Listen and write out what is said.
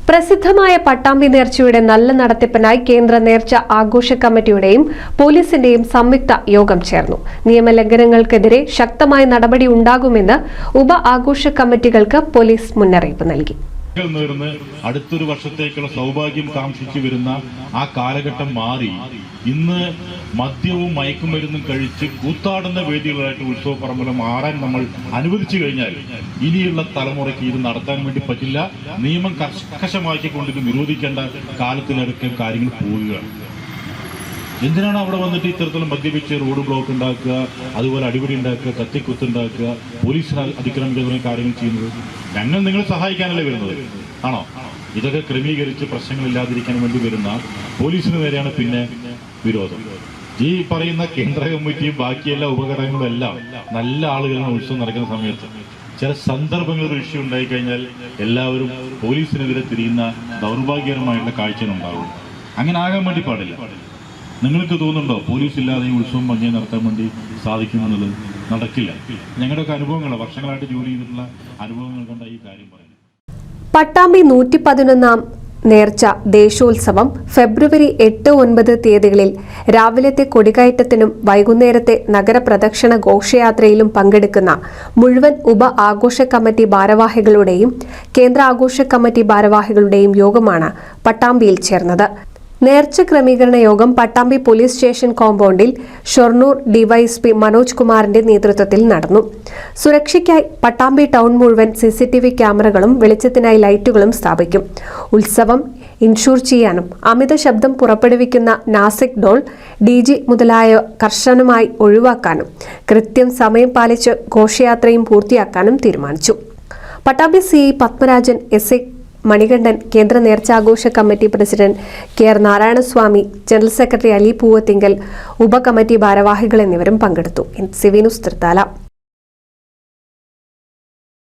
പ്രസിദ്ധമായ പട്ടാമ്പി നേർച്ചയുടെ നല്ല നടത്തിപ്പിനായി കേന്ദ്ര നേർച്ച ആഘോഷ കമ്മിറ്റിയുടെയും പോലീസിന്റെയും സംയുക്ത യോഗം ചേർന്നു. നിയമലംഘനങ്ങൾക്കെതിരെ ശക്തമായ നടപടി ഉണ്ടാകുമെന്ന് ഉപ ആഘോഷ കമ്മിറ്റികൾക്ക് പോലീസ് മുന്നറിയിപ്പ് നൽകി. അടുത്തൊരു വർഷത്തേക്കുള്ള സൗഭാഗ്യം കാംക്ഷിച്ചു വരുന്ന ആ കാലഘട്ടം മാറി ഇന്ന് മദ്യവും മയക്കുമരുന്നും കഴിച്ച് കൂത്താടുന്ന വേദികളായിട്ട് ഉത്സവ പറമ്പുകൾ മാറാൻ നമ്മൾ അനുവദിച്ചു കഴിഞ്ഞാൽ ഇനിയുള്ള തലമുറയ്ക്ക് ഇത് നടത്താൻ വേണ്ടി പറ്റില്ല. നിയമം കർക്കശമാക്കിക്കൊണ്ട് ഇത് നിരോധിക്കേണ്ട കാലത്തിലടക്കം കാര്യങ്ങൾ പോവുകയാണ്. എന്തിനാണ് അവിടെ വന്നിട്ട് ഇത്തരത്തിലും മദ്യപിച്ച് റോഡ് ബ്ലോക്ക് ഉണ്ടാക്കുക, അതുപോലെ അടിപിടി ഉണ്ടാക്കുക, കത്തിക്കുത്തുണ്ടാക്കുക, പോലീസിന് അതിക്രമിക്കുന്ന കാര്യങ്ങൾ ചെയ്യുന്നത്? ഞങ്ങൾ നിങ്ങളെ സഹായിക്കാനല്ലേ വരുന്നത് ആണോ? ഇതൊക്കെ ക്രമീകരിച്ച് പ്രശ്നങ്ങളില്ലാതിരിക്കാൻ വേണ്ടി വരുന്ന പോലീസിന് നേരെയാണ് പിന്നെ വിരോധം. ഈ പറയുന്ന കേന്ദ്ര കമ്മിറ്റിയും ബാക്കിയെല്ലാ ഉപകരണങ്ങളും എല്ലാം നല്ല ആളുകളാണ് ഉത്സവം നടക്കുന്ന സമയത്ത്. ചില സന്ദർഭങ്ങളിൽ ഒരു ഇഷ്യൂ ഉണ്ടായിക്കഴിഞ്ഞാൽ എല്ലാവരും പോലീസിനെതിരെ തിരിയുന്ന ദൗർഭാഗ്യകരമായിട്ടുള്ള കാഴ്ചകളുണ്ടാവുള്ളൂ. അങ്ങനെ ആകാൻ വേണ്ടി പാടില്ല. നിങ്ങൾക്ക് തോന്നുന്നുണ്ടോ പോലീസ് ഇല്ലാതെ ഈ ഉത്സവം ഭംഗിയായി നടത്താൻ വേണ്ടി സാധിക്കുമെന്നുള്ളത്? നടക്കില്ല. ഞങ്ങളുടെയൊക്കെ അനുഭവങ്ങളാണ്, വർഷങ്ങളായിട്ട് ജോലി ചെയ്തിട്ടുള്ള അനുഭവങ്ങൾ കൊണ്ട് ഈ കാര്യം പറയുന്നത്. പട്ടാമ്പി 111 നേർച്ച ദേശോത്സവം ഫെബ്രുവരി 8, 9 തീയതികളിൽ രാവിലത്തെ കൊടികയറ്റത്തിനും വൈകുന്നേരത്തെ നഗരപ്രദക്ഷിണ ഘോഷയാത്രയിലും പങ്കെടുക്കുന്ന മുഴുവൻ ഉപ ആഘോഷ കമ്മിറ്റി ഭാരവാഹികളുടെയും കേന്ദ്ര ആഘോഷ കമ്മിറ്റി ഭാരവാഹികളുടെയും യോഗമാണ് പട്ടാമ്പിയിൽ ചേർന്നത്. നേർച്ച ക്രമീകരണ യോഗം പട്ടാമ്പി പോലീസ് സ്റ്റേഷൻ കോമ്പൗണ്ടിൽ ഷൊർണൂർ ഡിവൈഎസ്പി മനോജ് കുമാറിന്റെ നേതൃത്വത്തിൽ നടന്നു. സുരക്ഷയ്ക്കായി പട്ടാമ്പി ടൗൺ മുഴുവൻ CCTV ക്യാമറകളും വെളിച്ചത്തിനായി ലൈറ്റുകളും സ്ഥാപിക്കും. ഉത്സവം ഇൻഷൂർ ചെയ്യാനും അമിത ശബ്ദം പുറപ്പെടുവിക്കുന്ന നാസിക് ഡോൾ, DJ മുതലായ കർശനമായി ഒഴിവാക്കാനും കൃത്യം സമയം പാലിച്ച് ഘോഷയാത്രയും പൂർത്തിയാക്കാനും തീരുമാനിച്ചു. പട്ടാമ്പി CI പത്മരാജൻ, SI മണികണ്ഠൻ, കേന്ദ്ര നേർച്ചാഘോഷ committee president KR Narayanaswamy, general secretary Ali Poovathingal, ഉപകമ്മിറ്റി ഭാരവാഹികൾ എന്നിവരും പങ്കെടുത്തു. CV news Thrithala.